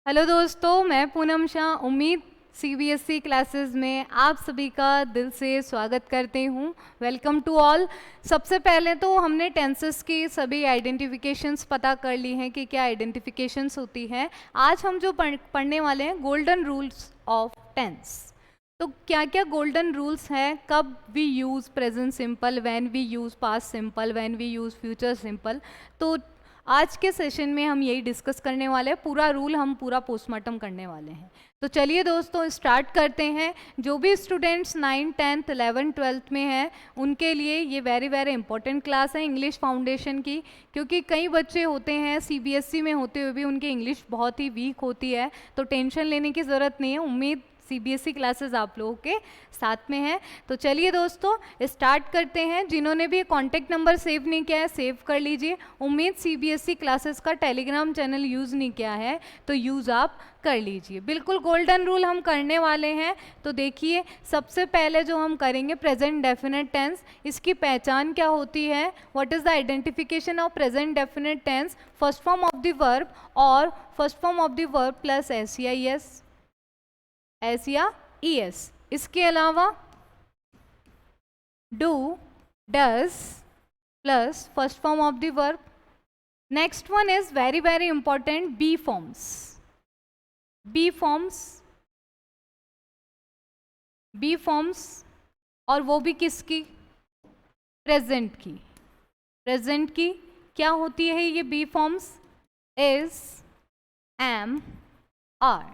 Hello दोस्तों, मैं पूनम शाह उम्मीद सीबीएसई क्लासेस में आप सभी का दिल से स्वागत करती हूँ। Welcome to all. सबसे पहले तो हमने टेंसेस की सभी आइडेंटिफिकेशंस पता कर ली हैं कि क्या आइडेंटिफिकेशंस होती हैं। आज हम जो पढ़ने वाले हैं गोल्डन रूल्स ऑफ टेंस। तो क्या क्या गोल्डन रूल्स हैं, कब we use present simple, when we use past simple, when we use future simple. तो आज के सेशन में हम यही डिस्कस करने वाले हैं। पूरा रूल हम पूरा पोस्टमार्टम करने वाले हैं। तो चलिए दोस्तों स्टार्ट करते हैं। जो भी students 9th 10th 11th 12th में हैं उनके लिए ये वेरी इंपॉर्टेंट क्लास है इंग्लिश फाउंडेशन की, क्योंकि कई बच्चे होते हैं सीबीएसई में होते हुए भी उनकी इंग्लिश बहुत ही वीक होती है। तो टेंशन लेने की ज़रूरत नहीं है, उम्मीद सीबीएसई क्लासेस आप लोगों के साथ में है। तो चलिए दोस्तों स्टार्ट करते हैं। जिन्होंने भी कॉन्टेक्ट नंबर सेव नहीं किया है सेव कर लीजिए। उम्मीद सीबीएसई क्लासेस का टेलीग्राम चैनल यूज़ नहीं किया है तो यूज़ आप कर लीजिए। बिल्कुल गोल्डन रूल हम करने वाले हैं। तो देखिए सबसे पहले जो हम करेंगे प्रेजेंट डेफिनेट टेंस, इसकी पहचान क्या होती है। What is the identification of present definite tense? First form of the verb और first form of the verb plus S या ES। इसके अलावा do, does plus first form of the verb. Next one is very important, be forms. Be forms और वो भी किसकी? Present की। क्या होती है ये be forms? Is, am, are.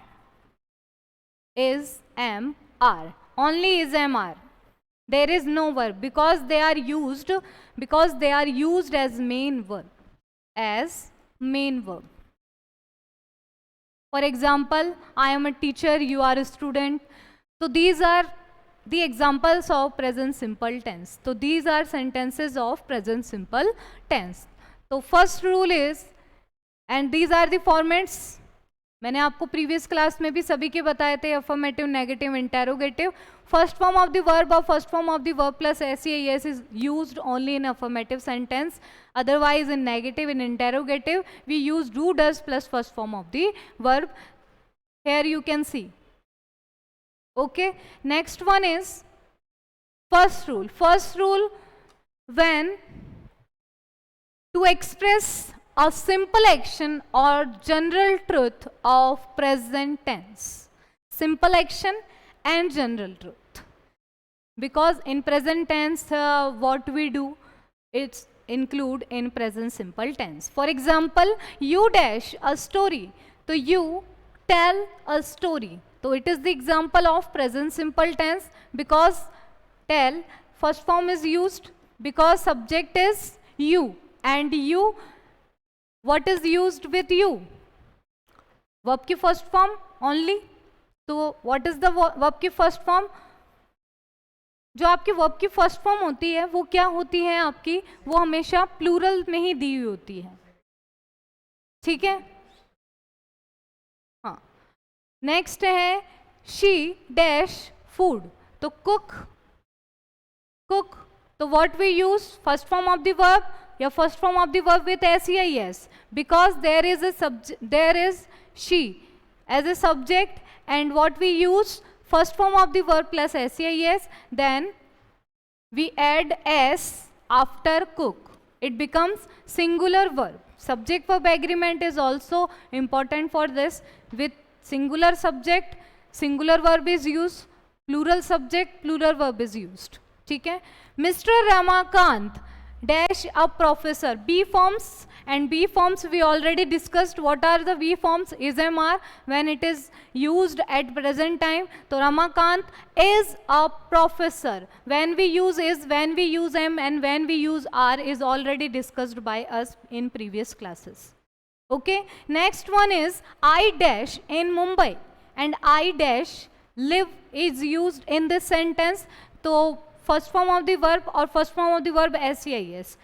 is, am, are. Only is, am, are. There is no verb because they are used as main verb. For example, I am a teacher, you are a student. So these are the examples of present simple tense. So these are sentences of present simple tense. So first rule is, and these are the formats. मैंने आपको previous class में भी सभी के बताए थे, affirmative, negative, interrogative. First form of the verb और first form of the verb plus SES is used only in affirmative sentence, otherwise in negative, in interrogative we use do, does plus first form of the verb. Here you can see. Okay, next one is first rule when to express a simple action or general truth of present tense. Simple action and general truth, because in present tense what we do, it's include in present simple tense. For example, you dash a story, so you tell a story. So it is the example of present simple tense because tell first form is used, because subject is you, and you what is used with you? Verb की first form only. तो what is the verb की first form? जो आपकी verb की first form होती है वो क्या होती है आपकी? वो हमेशा प्लूरल में ही दी हुई होती है, ठीक है? हाँ, नेक्स्ट है she dash food, तो cook। तो what we use? First form of the verb या first form of the verb with SEIS, because there is she as a subject, and what we use? First form of the verb plus SEIS, then we add S after cook, it becomes singular verb. Subject verb agreement is also important for this. With singular subject singular verb is used, plural subject plural verb is used, ठीक है? Mr. Ramakant dash a professor. B forms, and B forms we already discussed. What are the B forms? Is, am, are when it is used at present time. So Ramakant is a professor. When we use is, when we use am, and when we use are is already discussed by us in previous classes. Okay, next one is I dash in Mumbai, and I dash live is used in this sentence. So first form of the verb or first form of the verb SEIS.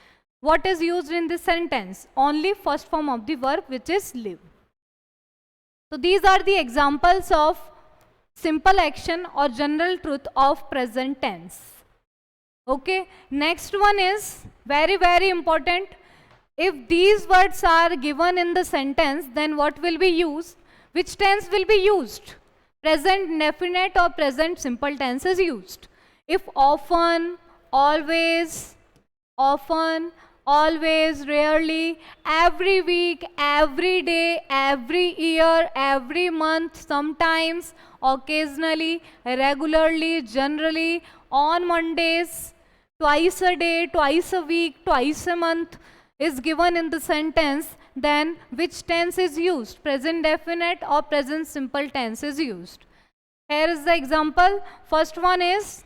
What is used in this sentence? Only first form of the verb, which is live. So these are the examples of simple action or general truth of present tense. Okay, next one is very important. If these words are given in the sentence, then what will be used? Which tense will be used? Present definite or present simple tense is used. If often, always, often, always, rarely, every week, every day, every year, every month, sometimes, occasionally, regularly, generally, on Mondays, twice a day, twice a week, twice a month is given in the sentence, then which tense is used? Present definite or present simple tense is used. Here is the example. First one is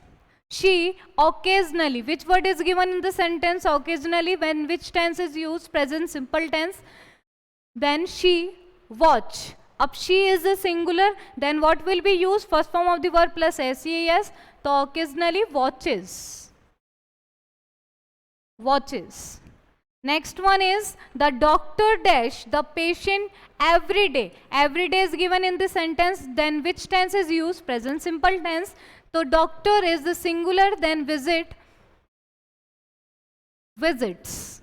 she occasionally. Which word is given in the sentence? Occasionally. When which tense is used? Present simple tense. Then she watch. Up she is the singular. Then what will be used? First form of the verb plus SES. So occasionally watches. Watches. Next one is the doctor dash the patient every day. Every day is given in the sentence. Then which tense is used? Present simple tense. So doctor is the singular. Then visit. Visits.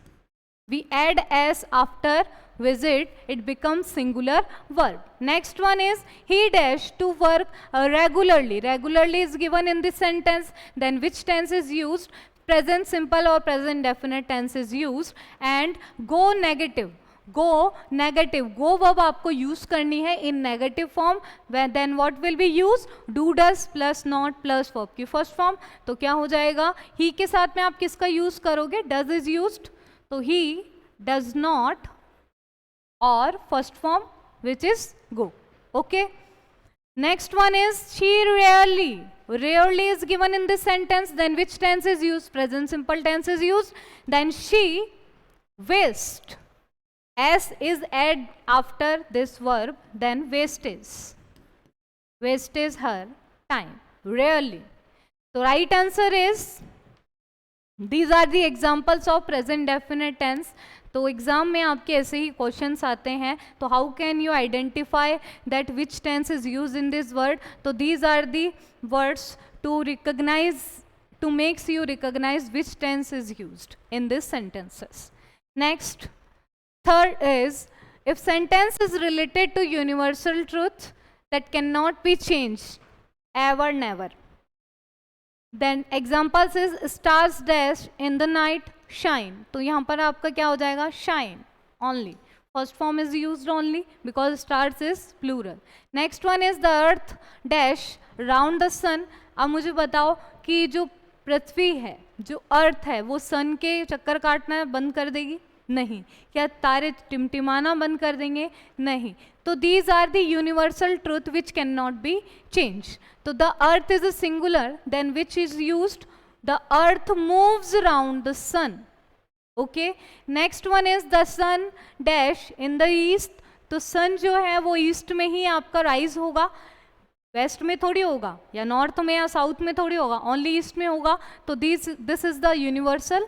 We add s after visit. It becomes singular verb. Next one is he dash to work regularly. Regularly is given in the sentence. Then which tense is used? Present simple or present definite tense is used. And go negative. Go negative. Go verb आपको use करनी है in negative form. Then what will be used? Do does plus not plus verb की first form. तो क्या हो जाएगा? He के साथ में आप किसका use करोगे? Does is used. तो he does not or first form which is go. Okay. Next one is she rarely. Rarely is given in this sentence. Then which tense is used? Present simple tense is used. Then she waste. S is add after this verb. Then wastes. Wastes her time. Rarely. So right answer is, these are the examples of present definite tense. तो exam में आपके ऐसे ही questions आते हैं. तो how can you identify that which tense is use in this word? तो these are the words to recognise, to makes you recognise which tense is used in this sentences. Next, third is if sentence is related to universal truth that cannot be changed ever never, then examples is stars dash in the night shine. तो यहाँ पर आपका क्या हो जाएगा? shine only. First form is used only because stars is plural. Next one is the earth dash round the sun. अब मुझे बताओ कि जो पृथ्वी है, जो अर्थ है, वो सन के चक्कर काटना बंद कर देगी? नहीं. क्या तारे टिमटिमाना बंद कर देंगे? नहीं. तो these are the universal truth which cannot be changed. तो the earth is a singular, then which is used? The earth moves around the sun. Okay. Next one is the sun dash in the east. तो sun जो है वो east में ही आपका rise होगा, waste में थोड़ी होगा, या नॉर्थ में या साउथ में थोड़ी होगा, ओनली ईस्ट में होगा. तो this is the universal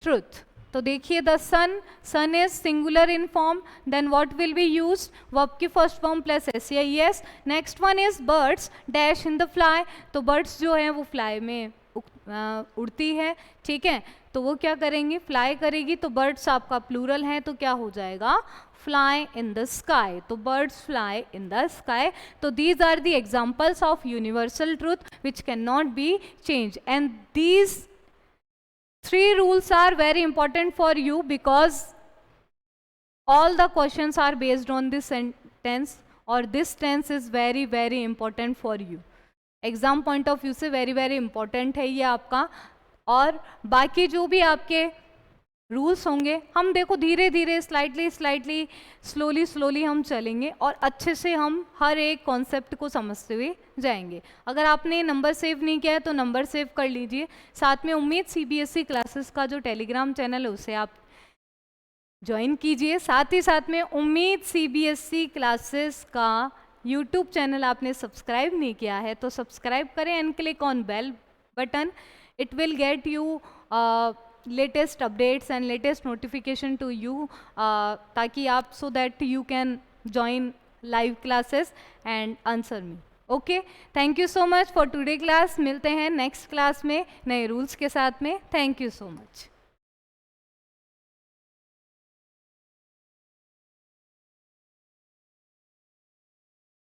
truth. तो देखिए the sun, sun is singular in form. Then what will be used? Verb की first form plus SEIS. Next one is birds dash in the fly. तो birds जो है वो fly में उड़ती है. ठीक है. तो वो क्या करेंगी? फ्लाई करेगी. तो बर्ड्स आपका प्लूरल है, तो क्या हो जाएगा? Fly in the sky. तो birds fly in the sky. तो these are the examples of universal truth which can not be change. And these 3 rules are very important for you because all the questions are based on this sentence, or this tense is very very important for you. Exam point of view से very very important है ये आपका. और बाकी जो भी आपके rules होंगे, हम देखो धीरे धीरे स्लाइटली स्लोली हम चलेंगे और अच्छे से हम हर एक कॉन्सेप्ट को समझते हुए जाएंगे. अगर आपने नंबर सेव नहीं किया है तो नंबर सेव कर लीजिए. साथ में उम्मीद CBSE क्लासेस का जो टेलीग्राम चैनल है उसे आप ज्वाइन कीजिए. साथ ही साथ में उम्मीद CBSE क्लासेस का यूट्यूब चैनल आपने सब्सक्राइब नहीं किया है तो सब्सक्राइब करें and click on bell button. It will get you latest updates and latest notification to you, ताकि आप so that you can join live classes and answer me. Okay, thank you so much for today class. मिलते हैं next class में नए rules के साथ में. Thank you so much.